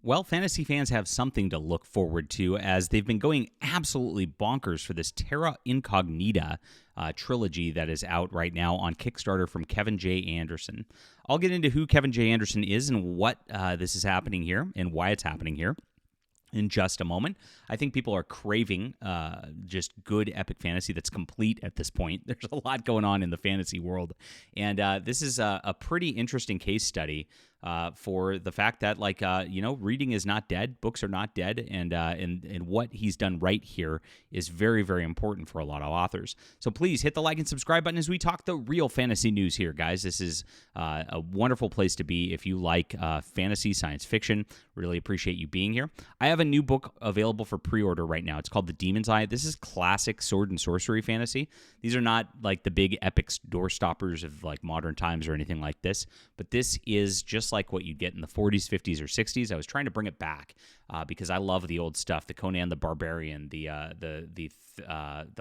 Well, fantasy fans have something to look forward to as they've been going absolutely bonkers for this Terra Incognita trilogy that is out right now on Kickstarter from Kevin J. Anderson. I'll get into who Kevin J. Anderson is and what this is happening here and why it's happening here in just a moment. I think people are craving just good epic fantasy that's complete at this point. There's a lot going on in the fantasy world, and this is a pretty interesting case study for the fact that, reading is not dead, books are not dead, and what he's done right here is very, very important for a lot of authors. So please hit the like and subscribe button as we talk the real fantasy news here, guys. This is a wonderful place to be if you like fantasy, science fiction. Really appreciate you being here. I have a new book available for pre-order right now. It's called The Demon's Eye. This is classic sword and sorcery fantasy. These are not like the big epic door stoppers of like modern times or anything like this, but this is just like what you'd get in the 40s, 50s, or 60s. I was trying to bring it back because I love the old stuff, the Conan the Barbarian, the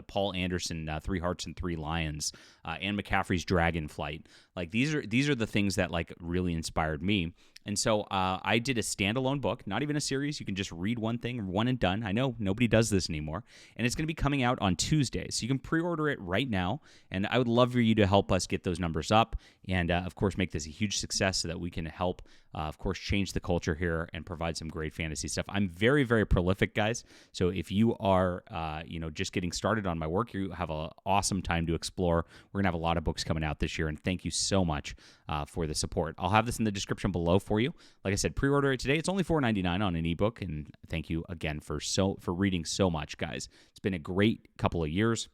Paul Anderson Three Hearts and Three Lions, Anne McCaffrey's Dragonflight. Like these are the things that like really inspired me. And so I did a standalone book, not even a series. You can just read one thing, one and done. I know nobody does this anymore. And it's going to be coming out on Tuesday. So you can pre-order it right now. And I would love for you to help us get those numbers up and, of course, make this a huge success so that we can help, of course, change the culture here and provide some great fantasy stuff. I'm very, very prolific, guys. So if you are, just getting started on my work, you have an awesome time to explore. We're going to have a lot of books coming out this year. And thank you so much for the support. I'll have this in the description below for you. Like I said, pre-order it today. It's only $4.99 on an ebook, and thank you again for reading so much, guys. It's been a great couple of years,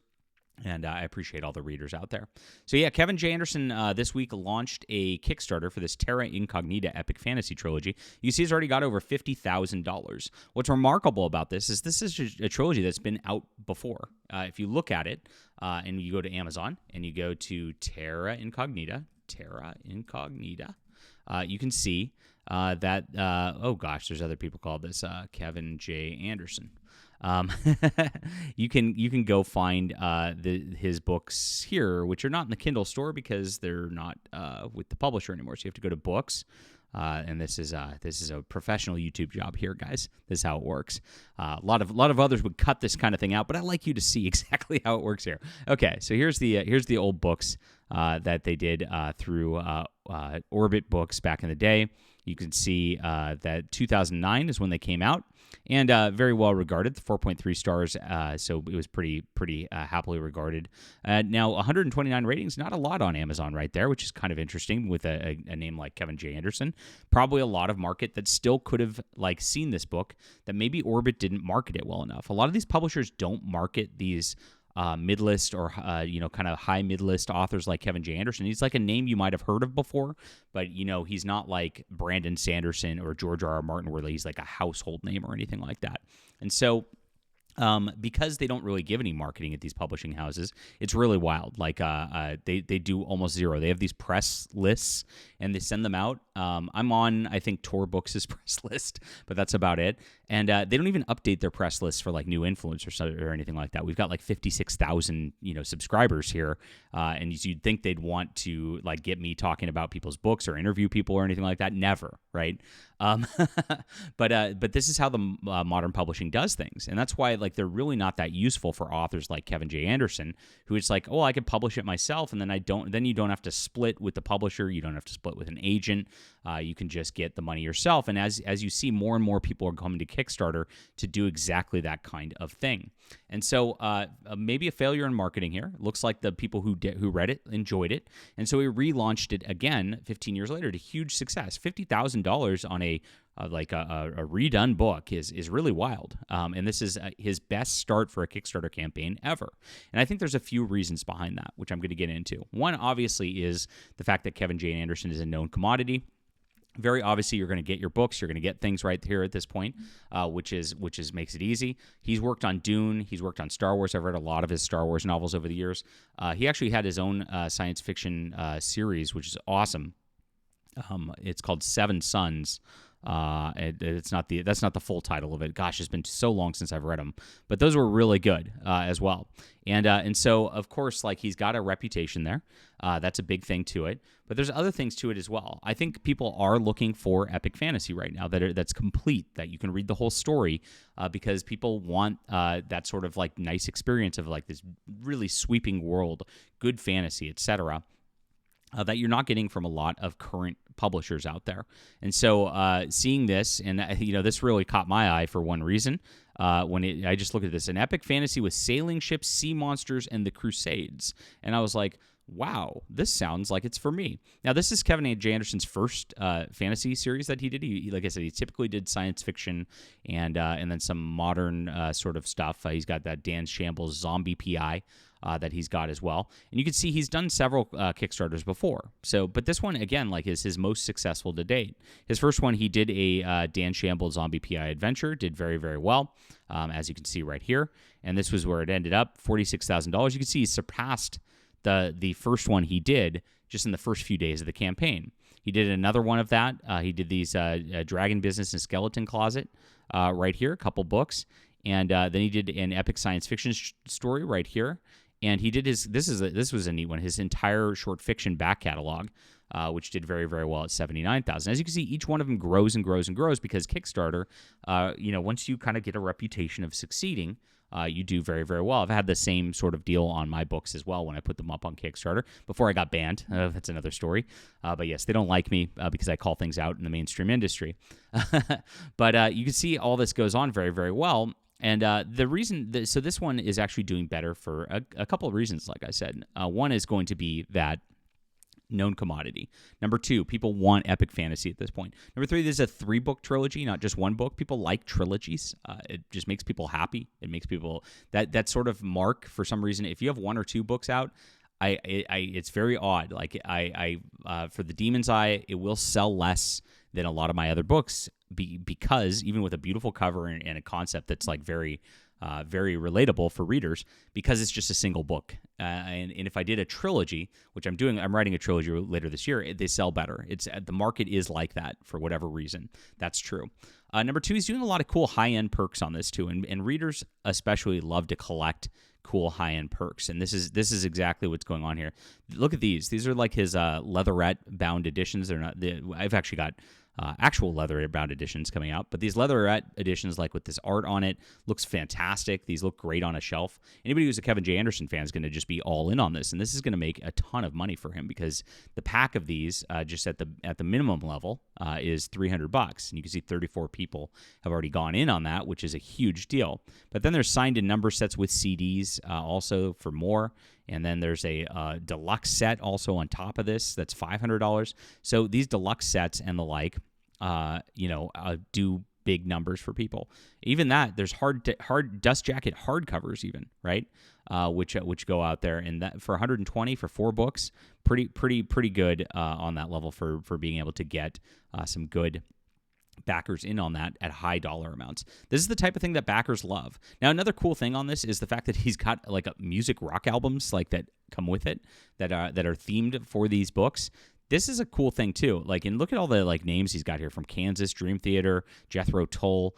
and I appreciate all the readers out there. So yeah, Kevin J. Anderson this week launched a Kickstarter for this Terra Incognita epic fantasy trilogy. You see, he's already got over $50,000. What's remarkable about this is a trilogy that's been out before. If you look at it and you go to Amazon and you go to Terra Incognita, you can see that, there's other people called this Kevin J. Anderson. You can go find his books here, which are not in the Kindle store because they're not with the publisher anymore. So you have to go to books. And this is a professional YouTube job here, guys. This is how it works. A lot of others would cut this kind of thing out, but I like you to see exactly how it works here. Okay, so here's the old books that they did through Orbit Books back in the day. You can see that 2009 is when they came out, and very well regarded, 4.3 stars. So it was pretty happily regarded. Now 129 ratings, not a lot on Amazon right there, which is kind of interesting with a name like Kevin J. Anderson. Probably a lot of market that still could have like seen this book that maybe Orbit didn't market it well enough. A lot of these publishers don't market these mid-list or kind of high mid-list authors like Kevin J. Anderson. He's like a name you might have heard of before, but he's not like Brandon Sanderson or George R. R. Martin, where he's like a household name or anything like that. And so because they don't really give any marketing at these publishing houses, it's really wild. Like they do almost zero. They have these press lists and they send them out. I'm on, I think, Tor Books' press list, but that's about it. And they don't even update their press lists for like new influencers or anything like that. We've got like 56,000 subscribers here, and you'd think they'd want to like get me talking about people's books or interview people or anything like that. Never, right? But this is how the modern publishing does things, and that's why like they're really not that useful for authors like Kevin J. Anderson, who it's like, oh, I could publish it myself, and then you don't have to split with the publisher, you don't have to split with an agent, you can just get the money yourself. And as you see, more and more people are coming to Kickstarter to do exactly that kind of thing. And so maybe a failure in marketing here. It looks like the people who read it enjoyed it, and so we relaunched it again 15 years later to huge success. $50,000 on a redone book is really wild. And this is his best start for a Kickstarter campaign ever. And I think there's a few reasons behind that, which I'm going to get into. One, obviously, is the fact that Kevin J. Anderson is a known commodity. Very obviously, you're going to get your books. You're going to get things right here at this point, which makes it easy. He's worked on Dune. He's worked on Star Wars. I've read a lot of his Star Wars novels over the years. He actually had his own science fiction series, which is awesome. It's called Seven Sons. That's not the full title of it. Gosh, it's been so long since I've read them, but those were really good as well. And so of course, like, he's got a reputation there. That's a big thing to it. But there's other things to it as well. I think people are looking for epic fantasy right now that's complete, that you can read the whole story, because people want that sort of like nice experience of like this really sweeping world, good fantasy, etc. That you're not getting from a lot of current publishers out there. And so seeing this, and this really caught my eye for one reason. I just looked at this, an epic fantasy with sailing ships, sea monsters, and the Crusades. And I was like, wow, this sounds like it's for me. Now, this is Kevin J. Anderson's first fantasy series that he did. He, like I said, he typically did science fiction and then some modern sort of stuff. He's got that Dan Shambles zombie PI that he's got as well. And you can see he's done several Kickstarters before. So, but this one, again, like, is his most successful to date. His first one, he did a Dan Shambles zombie PI adventure, did very, very well, as you can see right here. And this was where it ended up, $46,000. You can see he surpassed the first one he did just in the first few days of the campaign. He did another one of that. He did these Dragon Business and Skeleton Closet right here, a couple books. And then he did an epic science fiction story right here. And he did this was a neat one, his entire short fiction back catalog, which did very, very well at $79,000. As you can see, each one of them grows and grows and grows because Kickstarter, once you kind of get a reputation of succeeding, you do very, very well. I've had the same sort of deal on my books as well when I put them up on Kickstarter before I got banned. That's another story. But yes, they don't like me because I call things out in the mainstream industry. But you can see all this goes on very, very well. And the reason, so this one is actually doing better for a couple of reasons, like I said. One is going to be that known commodity. Number two, people want epic fantasy at this point. Number three, this is a 3-book trilogy, not just one book. People like trilogies. It just makes people happy. It makes people that sort of mark for some reason. If you have 1 or 2 books out, it's very odd. Like for the Demon's Eye, it will sell less than a lot of my other books because even with a beautiful cover and a concept that's like very relatable for readers, because it's just a single book. And if I did a trilogy, which I'm writing a trilogy later this year, they sell better. The market is like that for whatever reason. That's true. Number two, he's doing a lot of cool high-end perks on this too, and readers especially love to collect cool high-end perks, and this is exactly what's going on here. Look at these. These are like his leatherette bound editions. They're not. I've actually got actual leatherette bound editions coming out, but these leatherette editions, like with this art on it, looks fantastic. These look great on a shelf. Anybody who's a Kevin J. Anderson fan is going to just be all in on this, and this is going to make a ton of money for him because the pack of these, just at the minimum level, is $300, and you can see 34 people have already gone in on that, which is a huge deal. But then there's signed in number sets with CDs also for more. And then there's a deluxe set also on top of this that's $500. So these deluxe sets and the like, do big numbers for people. Even that, there's hard Dust Jacket hardcovers even, right? Which go out there, and that for $120 for 4 books, pretty good on that level for being able to get some good backers in on that at high dollar amounts. This is the type of thing that backers love. Now, another cool thing on this is the fact that he's got like music rock albums like that come with it that are themed for these books. This is a cool thing too. Like, and look at all the like names he's got here from Kansas, Dream Theater, Jethro Tull.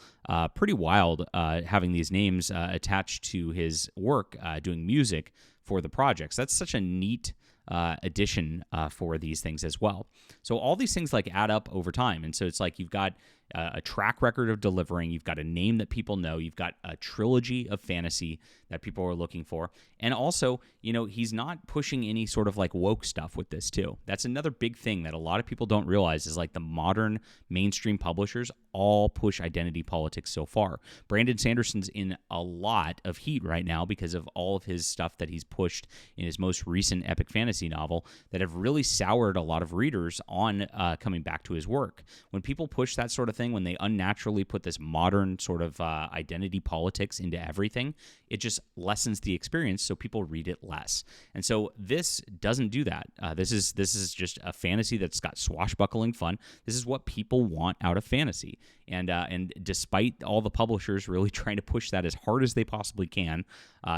Pretty wild having these names attached to his work doing music for the projects. That's such a neat addition for these things as well. So all these things like add up over time, and so it's like you've got a track record of delivering, you've got a name that people know, you've got a trilogy of fantasy that people are looking for, and also, he's not pushing any sort of like woke stuff with this too. That's another big thing that a lot of people don't realize is like the modern mainstream publishers all push identity politics so far. Brandon Sanderson's in a lot of heat right now because of all of his stuff that he's pushed in his most recent epic fantasy novel that have really soured a lot of readers on coming back to his work. When people push that sort of thing, when they unnaturally put this modern sort of identity politics into everything, it just lessens the experience, so people read it less. And so this doesn't do that. This is just a fantasy that's got swashbuckling fun. This is what people want out of fantasy. And despite all the publishers really trying to push that as hard as they possibly can,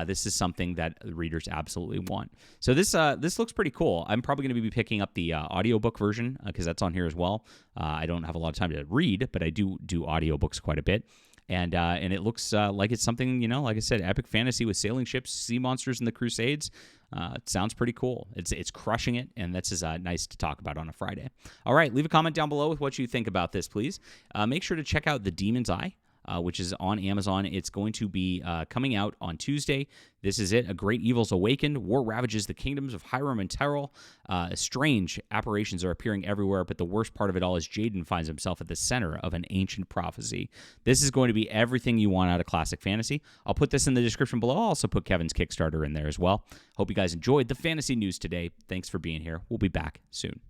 this is something that readers absolutely want. So this looks pretty cool. I'm probably going to be picking up the audiobook version because that's on here as well. I don't have a lot of time to read, but I do audiobooks quite a bit. And it looks like it's something, like I said, epic fantasy with sailing ships, sea monsters, and the Crusades. It sounds pretty cool. It's crushing it, and that's nice to talk about on a Friday. All right, leave a comment down below with what you think about this, please. Make sure to check out The Demon's Eye, which is on Amazon. It's going to be coming out on Tuesday. This is it. A great evil's awakened. War ravages the kingdoms of Hiram and Terrell. Strange apparitions are appearing everywhere, but the worst part of it all is Jaden finds himself at the center of an ancient prophecy. This is going to be everything you want out of classic fantasy. I'll put this in the description below. I'll also put Kevin's Kickstarter in there as well. Hope you guys enjoyed the fantasy news today. Thanks for being here. We'll be back soon.